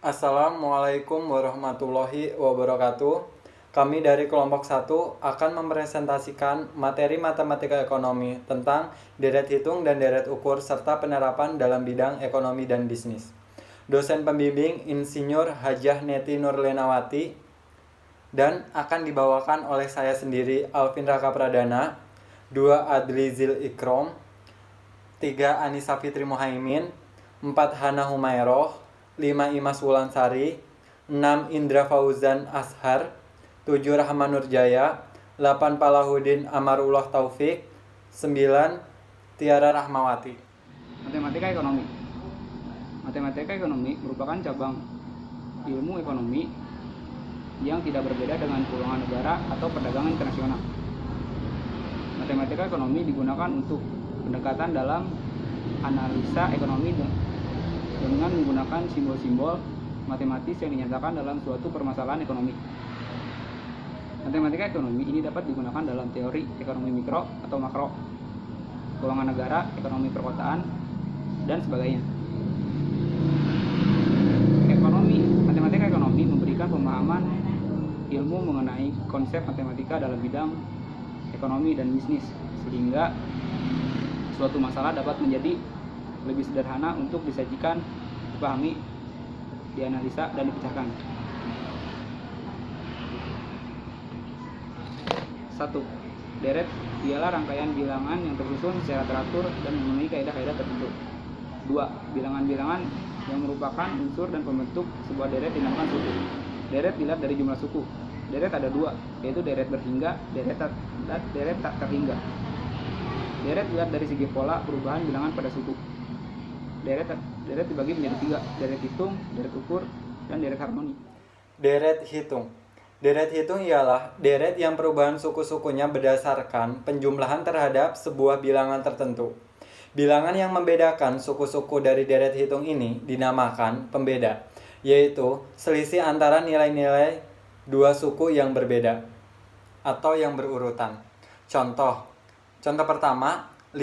Assalamualaikum warahmatullahi wabarakatuh. Kami dari kelompok 1 akan mempresentasikan materi matematika ekonomi tentang deret hitung dan deret ukur serta penerapan dalam bidang ekonomi dan bisnis. Dosen pembimbing Insinyur Hajah Neti Nurlenawati dan akan dibawakan oleh saya sendiri Alvin Raka Pradana, 2 Adli Zil Ikrom, 3 Anissa Fitri Muhaimin, 4 Hana Humairoh, 5 Imas Wulansari, 6 Indra Fauzan Ashar, 7 Rahman Nurjaya, 8 Palahudin Amarullah Taufik, 9 Tiara Rahmawati. Matematika ekonomi. Matematika ekonomi merupakan cabang ilmu ekonomi yang tidak berbeda dengan keuangan negara atau perdagangan internasional. Matematika ekonomi digunakan untuk pendekatan dalam analisa ekonomi dengan menggunakan simbol-simbol matematis yang dinyatakan dalam suatu permasalahan ekonomi. Matematika ekonomi ini dapat digunakan dalam teori ekonomi mikro atau makro, keuangan negara, ekonomi perkotaan, dan sebagainya. Matematika ekonomi memberikan pemahaman ilmu mengenai konsep matematika dalam bidang ekonomi dan bisnis, sehingga suatu masalah dapat menjadi lebih sederhana untuk disajikan, dipahami, dianalisa, dan dipecahkan. 1. Deret ialah rangkaian bilangan yang tersusun secara teratur dan memenuhi kaidah-kaidah tertentu. 2. Bilangan-bilangan yang merupakan unsur dan pembentuk sebuah deret dinamakan suku. Deret dilihat dari jumlah suku. Deret ada 2, yaitu deret berhingga, deret tak terhingga. Deret dilihat dari segi pola perubahan bilangan pada suku. Deret dibagi menjadi 3, deret hitung, deret ukur, dan deret harmoni. Deret hitung. Deret hitung ialah deret yang perubahan suku-sukunya berdasarkan penjumlahan terhadap sebuah bilangan tertentu. Bilangan yang membedakan suku-suku dari deret hitung ini dinamakan pembeda, yaitu selisih antara nilai-nilai dua suku yang berbeda atau yang berurutan. Contoh pertama, 5,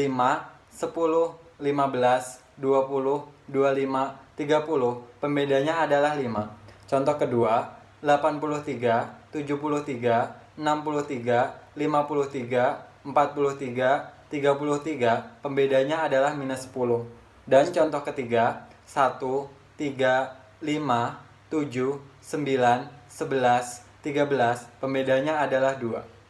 10, 15, 20, 25, 30. Pembedanya adalah 5. Contoh kedua, 83, 73, 63, 53, 43, 33. Pembedanya adalah minus 10. Dan contoh ketiga, 1, 3, 5, 7, 9, 11, 13. Pembedanya adalah 2.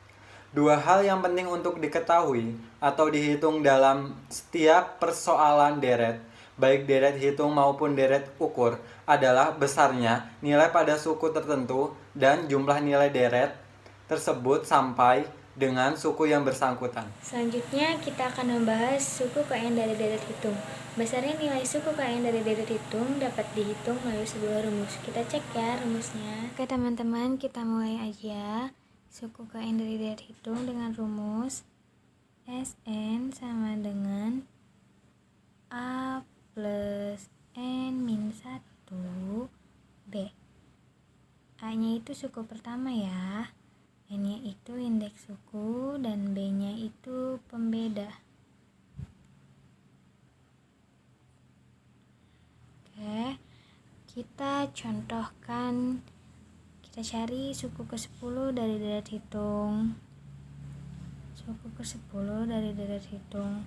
Dua hal yang penting untuk diketahui atau dihitung dalam setiap persoalan deret, baik deret hitung maupun deret ukur, adalah besarnya nilai pada suku tertentu dan jumlah nilai deret tersebut sampai dengan suku yang bersangkutan. Selanjutnya kita akan membahas suku KN dari deret hitung. Besarnya nilai suku KN dari deret hitung dapat dihitung melalui sebuah rumus. Kita cek ya rumusnya. Oke teman-teman, kita mulai aja. Suku KN dari deret hitung dengan rumus SN sama dengan A plus N min 1 B. A-nya itu suku pertama ya, N-nya itu indeks suku, dan B-nya itu pembeda. Oke, kita contohkan, kita cari suku ke-10 dari deret hitung. Suku ke-10 dari deret hitung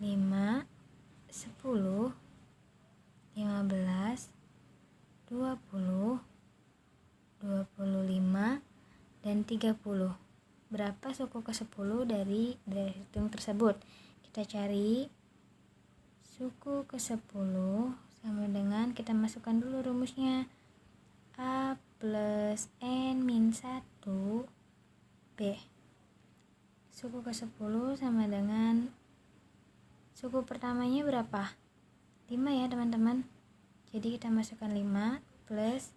5, 10, 15, 20, 25, dan 30. Berapa suku ke-10 dari deret hitung tersebut? Kita cari suku ke-10 sama dengan, kita masukkan dulu rumusnya, A plus N min 1 B. Suku ke-10 sama dengan, suku pertamanya berapa? 5 ya teman-teman. Jadi kita masukkan 5 plus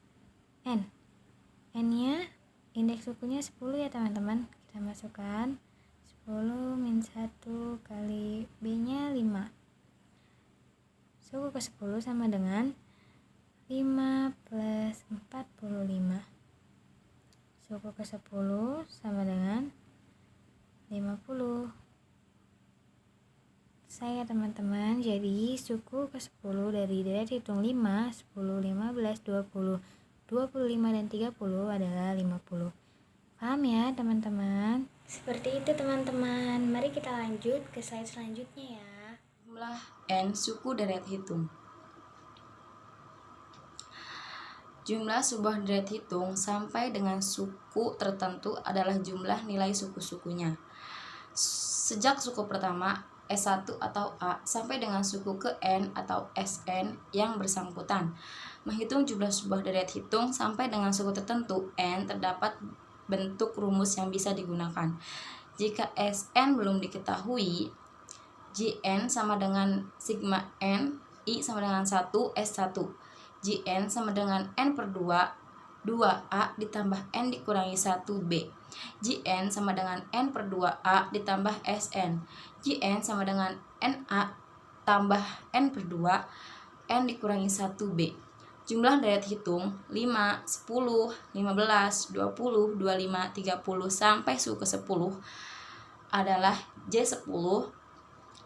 N. N-nya indeks sukunya 10 ya teman-teman. Kita masukkan 10 min 1 kali B-nya 5. Suku ke-10 sama dengan 5 plus 45. Suku ke-10 sama dengan 50. Selesai ya teman-teman. Jadi suku ke-10 dari deret hitung 5, 10, 15, 20, 25 dan 30 adalah 50. Paham ya teman-teman? Seperti itu teman-teman. Mari kita lanjut ke slide selanjutnya ya. Jumlah n suku deret hitung. Jumlah sebuah deret hitung sampai dengan suku tertentu adalah jumlah nilai suku-sukunya. Sejak suku pertama S1 atau A sampai dengan suku ke N atau Sn yang bersangkutan. Menghitung jumlah sebuah deret hitung sampai dengan suku tertentu N, terdapat bentuk rumus yang bisa digunakan. Jika Sn belum diketahui, Jn sama dengan sigma n, I sama dengan 1, S1. Jn sama dengan n per 2, 2a ditambah n dikurangi 1b. Jn sama dengan n per 2a ditambah Sn. Jn sama dengan na tambah n per 2, n dikurangi 1b. Jumlah deret hitung 5, 10, 15, 20, 25, 30 sampai suku ke-10 adalah J10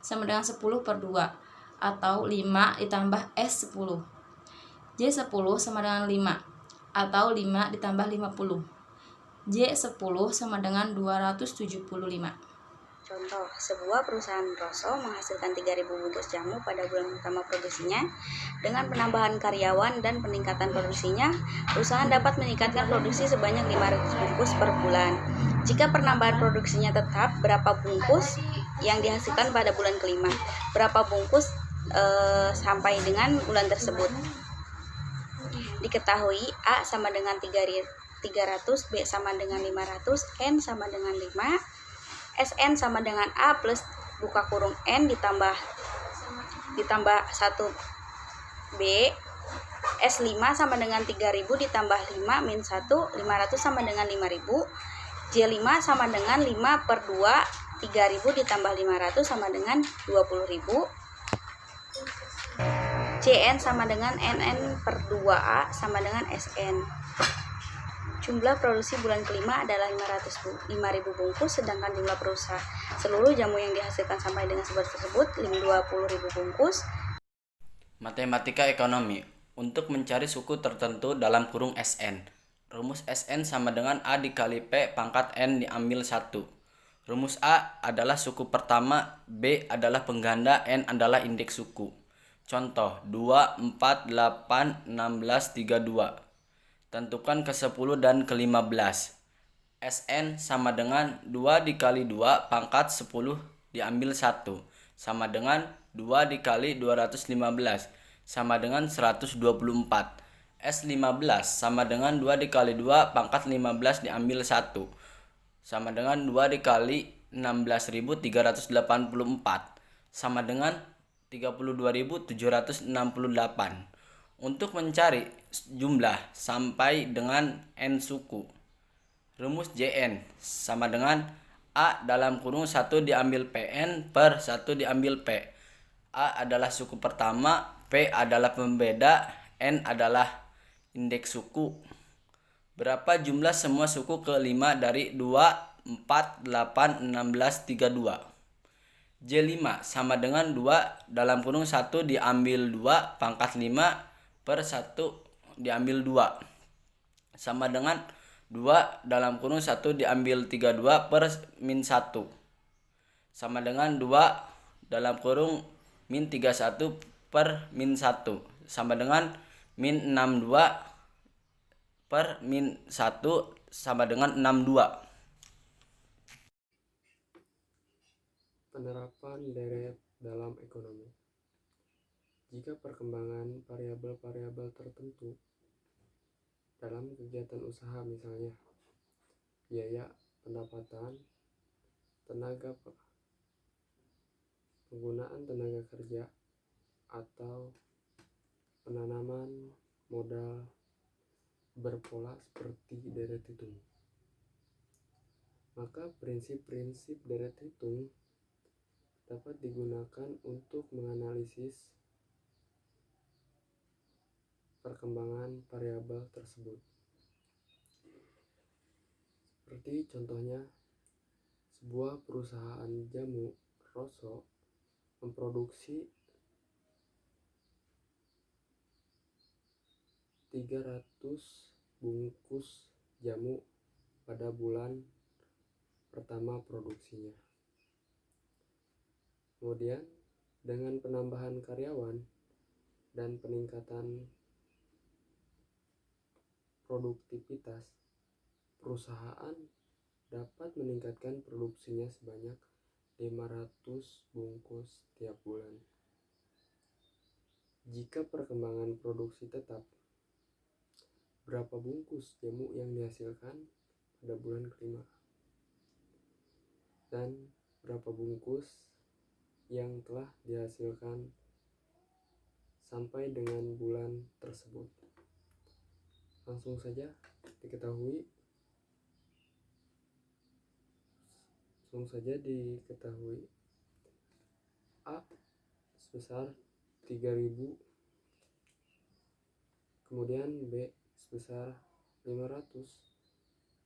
sama dengan 10 per 2 atau 5 ditambah S10. J10 sama dengan 5 atau 5 ditambah 50. J10 sama dengan 275. Contoh, sebuah perusahaan Rosso menghasilkan 3.000 bungkus jamu pada bulan pertama produksinya. Dengan penambahan karyawan dan peningkatan produksinya, perusahaan dapat meningkatkan produksi sebanyak 500 bungkus per bulan. Jika penambahan produksinya tetap, berapa bungkus yang dihasilkan pada bulan kelima? Berapa bungkus sampai dengan bulan tersebut? Diketahui A sama dengan 300, B sama dengan 500, N sama dengan 5, Sn sama dengan A plus buka kurung N ditambah 1B, S5 sama dengan 3000 ditambah 5 min 1, 500 sama dengan 5000, J5 sama dengan 5 per 2, 3000 ditambah 500 sama dengan 20000, Cn sama dengan Nn per 2A sama dengan Sn. Jumlah produksi bulan kelima adalah 5.000 bungkus, sedangkan jumlah perusahaan seluruh jamu yang dihasilkan sampai dengan sebulan tersebut 20.000 bungkus. Matematika ekonomi. Untuk mencari suku tertentu dalam kurung Sn. Rumus Sn sama dengan A dikali P pangkat N diambil 1. Rumus A adalah suku pertama, B adalah pengganda, N adalah indeks suku. Contoh 2, 4, 8, 16, 32. Tentukan ke-10 dan ke-15. Sn sama dengan 2 dikali 2 pangkat 10 diambil 1. Sama dengan 2 dikali 215. Sama dengan 124. S15 sama dengan 2 dikali 2 pangkat 15 diambil 1. Sama dengan 2 dikali 16.384. Sama dengan 32.768. Untuk mencari jumlah sampai dengan n suku, rumus Jn sama dengan A dalam kurung 1 diambil Pn per 1 diambil P. A adalah suku pertama, P adalah pembeda, N adalah indeks suku. Berapa jumlah semua suku ke-5 dari 2, 4, 8, 16, 32? J5 sama dengan 2 dalam kurung 1 diambil 2 pangkat 5 per 1 diambil 2 sama dengan 2 dalam kurung 1 diambil 32 per min 1 sama dengan 2 dalam kurung min 31 per min 1 sama dengan min 62 per min 1 sama dengan 62. Penerapan deret dalam ekonomi. Jika perkembangan variabel-variabel tertentu dalam kegiatan usaha, misalnya biaya pendapatan, penggunaan tenaga kerja, atau penanaman modal berpola seperti deret hitung, maka prinsip-prinsip deret hitung dapat digunakan untuk menganalisis perkembangan variabel tersebut. Seperti contohnya, sebuah perusahaan jamu Rosso memproduksi 300 bungkus jamu pada bulan pertama produksinya. Kemudian dengan penambahan karyawan dan peningkatan produktivitas, perusahaan dapat meningkatkan produksinya sebanyak 500 bungkus tiap bulan. Jika perkembangan produksi tetap, berapa bungkus jamu yang dihasilkan pada bulan kelima? Dan berapa bungkus yang telah dihasilkan sampai dengan bulan tersebut? Langsung saja diketahui A sebesar 3.000, kemudian B sebesar 500,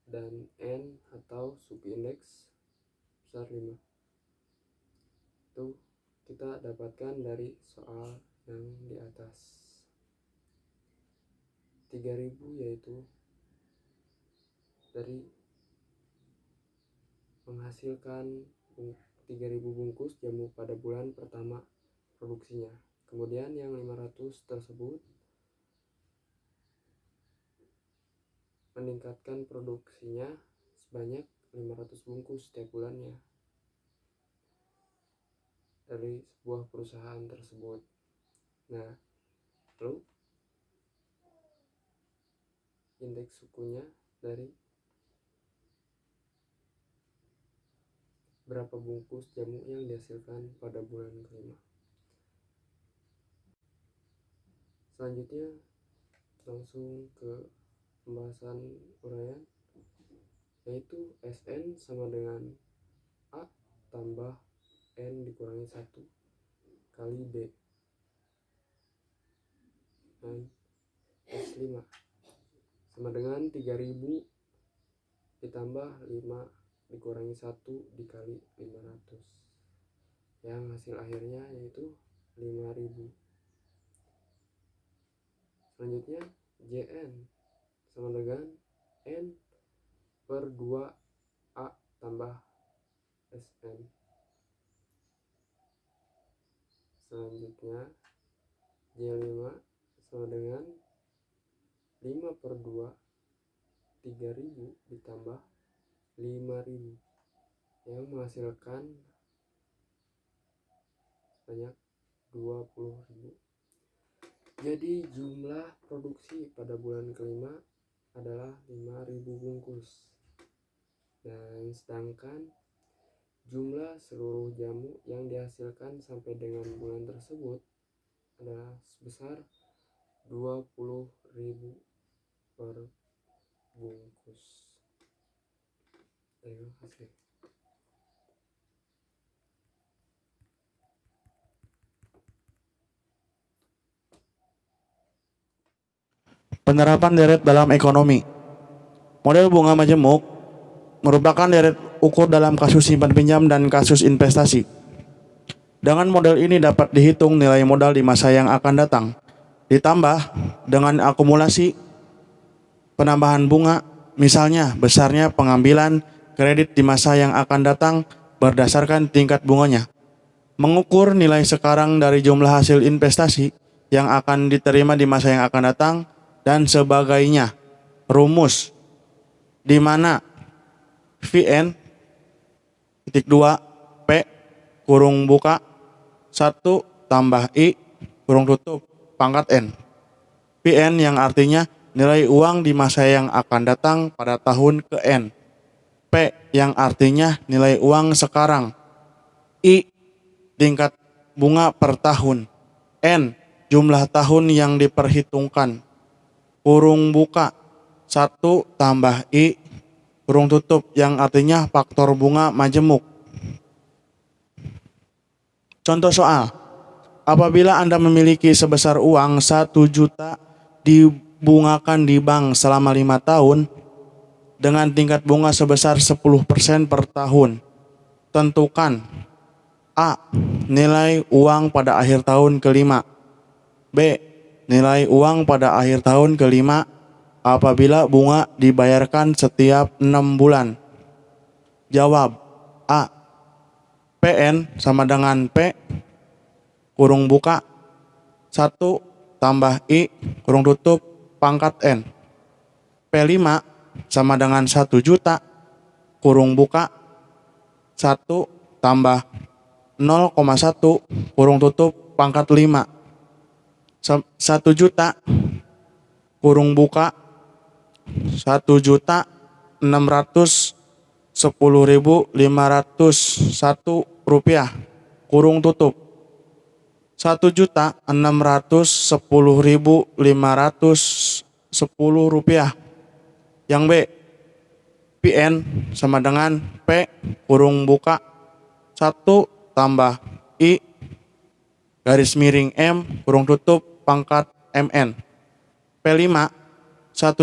dan N atau suku indeks besar 5. Itu kita dapatkan dari soal yang di atas. 3.000 yaitu dari menghasilkan 3.000 bungkus jamu pada bulan pertama produksinya. Kemudian yang 500 tersebut meningkatkan produksinya sebanyak 500 bungkus setiap bulannya dari sebuah perusahaan tersebut. Nah, lalu indeks sukunya dari berapa bungkus jamu yang dihasilkan pada bulan kelima. Selanjutnya langsung ke pembahasan uraian, yaitu Sn sama dengan A tambah N dikurangi 1 kali B, dan S5 sama dengan 3.000 ditambah 5 dikurangi 1 dikali 500, yang hasil akhirnya yaitu 5.000. Selanjutnya Jn sama dengan N per 2A tambah Sn. Selanjutnya J5 sama dengan 5 per 2 3.000 ditambah 5.000, yang menghasilkan sebanyak 20.000. Jadi jumlah produksi pada bulan kelima adalah 5.000 bungkus, dan sedangkan jumlah seluruh jamu yang dihasilkan sampai dengan bulan tersebut adalah sebesar 20.000 per bungkus. Terima kasih. Penerapan deret dalam ekonomi. Model bunga majemuk merupakan deret ukur dalam kasus simpan pinjam dan kasus investasi. Dengan model ini dapat dihitung nilai modal di masa yang akan datang, ditambah dengan akumulasi penambahan bunga, misalnya besarnya pengambilan kredit di masa yang akan datang berdasarkan tingkat bunganya. Mengukur nilai sekarang dari jumlah hasil investasi yang akan diterima di masa yang akan datang dan sebagainya. Rumus di mana Vn titik 2 P kurung buka 1 tambah I kurung tutup pangkat N. Pn yang artinya nilai uang di masa yang akan datang pada tahun ke N. P yang artinya nilai uang sekarang. I tingkat bunga per tahun. N jumlah tahun yang diperhitungkan. Kurung buka 1 tambah I kurung tutup yang artinya faktor bunga majemuk. Contoh soal. Apabila Anda memiliki sebesar uang 1 juta dibungakan di bank selama 5 tahun dengan tingkat bunga sebesar 10% per tahun. Tentukan A. Nilai uang pada akhir tahun kelima. B. Nilai uang pada akhir tahun kelima apabila bunga dibayarkan setiap 6 bulan. Jawab A. PN sama dengan P kurung buka 1 tambah I kurung tutup pangkat N. P5 sama dengan 1 juta kurung buka 1 tambah 0,1 kurung tutup pangkat 5. 1 juta kurung buka 1.610.501 rupiah kurung tutup 1.610.510 rupiah. Yang B, PN sama dengan P kurung buka 1 tambah I garis miring M kurung tutup pangkat MN. P5 1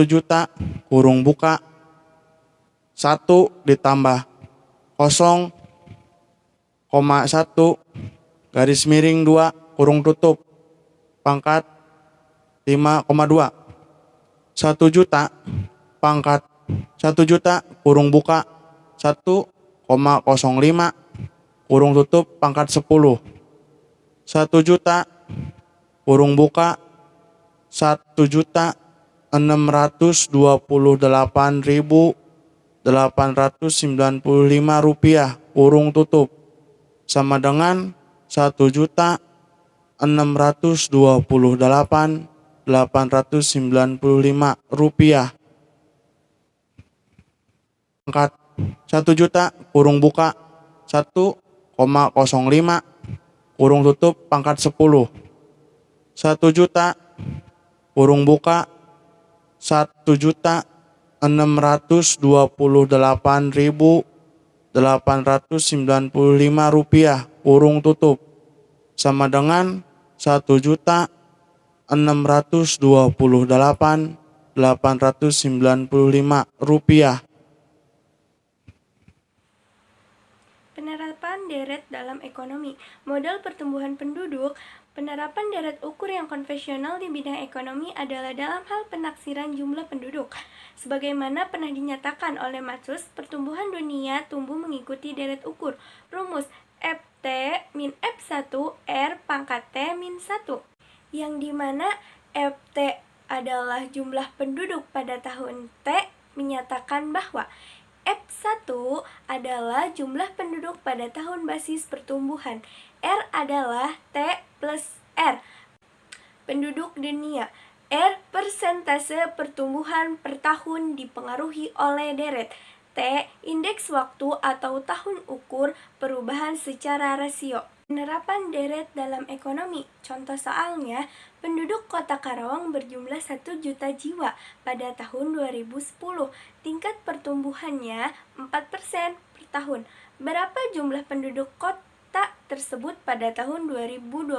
juta kurung buka 1 ditambah 0,1 garis miring 2 kurung tutup pangkat 5,2. 1 juta pangkat 1 juta kurung buka 1,05 kurung tutup pangkat 10. 1 juta kurung buka 1.628.895 rupiah kurung tutup sama dengan 1.628.895 rupiah. Pangkat 1 juta kurung buka 1,05 kurung tutup pangkat 10. 1 juta kurung buka 1.628.895 rupiah kurung tutup sama dengan 1.628.895 rupiah. Penerapan deret dalam ekonomi. Model pertumbuhan penduduk. Penerapan deret ukur yang konvensional di bidang ekonomi adalah dalam hal penaksiran jumlah penduduk. Sebagaimana pernah dinyatakan oleh Malthus, pertumbuhan dunia tumbuh mengikuti deret ukur. Rumus Ft min F1 R pangkat T min 1, yang dimana Ft adalah jumlah penduduk pada tahun T, menyatakan bahwa F1 adalah jumlah penduduk pada tahun basis pertumbuhan. R adalah T plus R, penduduk dunia. R, persentase pertumbuhan per tahun dipengaruhi oleh deret. T, indeks waktu atau tahun ukur perubahan secara rasio. Penerapan deret dalam ekonomi. Contoh soalnya, penduduk Kota Karawang berjumlah 1 juta jiwa pada tahun 2010. Tingkat pertumbuhannya 4% per tahun. Berapa jumlah penduduk kota tersebut pada tahun 2026?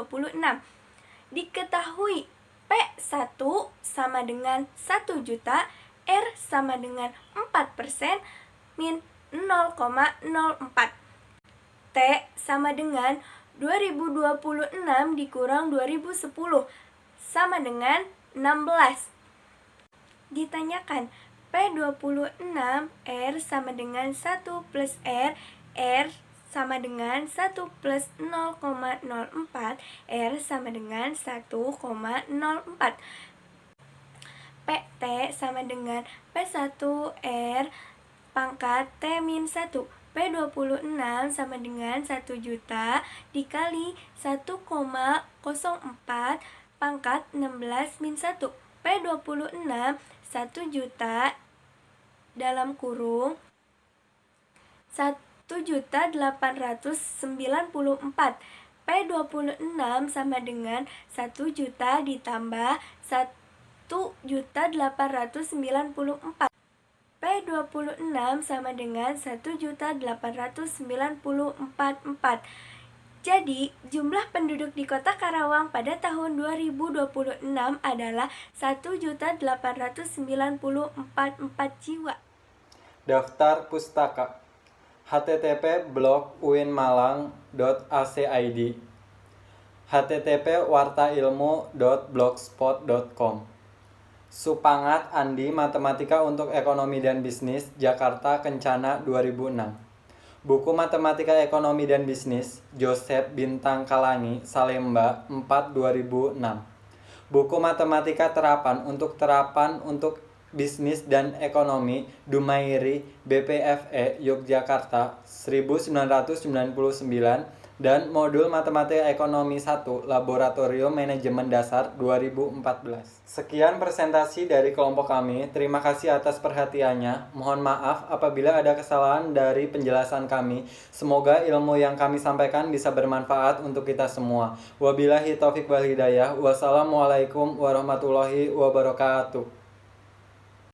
Diketahui P1 sama dengan 1 juta, R sama dengan 4% min 0,04. T sama dengan 2026 dikurang 2010 sama dengan 16. Ditanyakan P26 R sama dengan 1 plus R, R sama dengan 1 plus 0,04, R sama dengan 1,04. PT sama dengan P1 R pangkat T min 1. P26 sama dengan 1 juta dikali 1,04 pangkat 16 min 1. P26 1 juta dalam kurung 1.894. P26 sama dengan 1 juta ditambah 1.894. P26 sama dengan 1.894.4. Jadi, jumlah penduduk di Kota Karawang pada tahun 2026 adalah 1.894.4 jiwa. Daftar pustaka. http://blog.uinmalang.ac.id, http://wartailmu.blogspot.com. Supangat Andi Matematika untuk Ekonomi dan Bisnis, Jakarta Kencana 2006. Buku Matematika Ekonomi dan Bisnis, Joseph Bintang Kalangi, Salemba 4 2006. Buku Matematika Terapan untuk Bisnis dan Ekonomi, Dumairi, BPFE, Yogyakarta 1999, dan Modul Matematika Ekonomi 1, Laboratorium Manajemen Dasar 2014. Sekian presentasi dari kelompok kami. Terima kasih atas perhatiannya. Mohon maaf apabila ada kesalahan dari penjelasan kami. Semoga ilmu yang kami sampaikan bisa bermanfaat untuk kita semua. Wabillahi taufiq wal hidayah. Wassalamualaikum warahmatullahi wabarakatuh.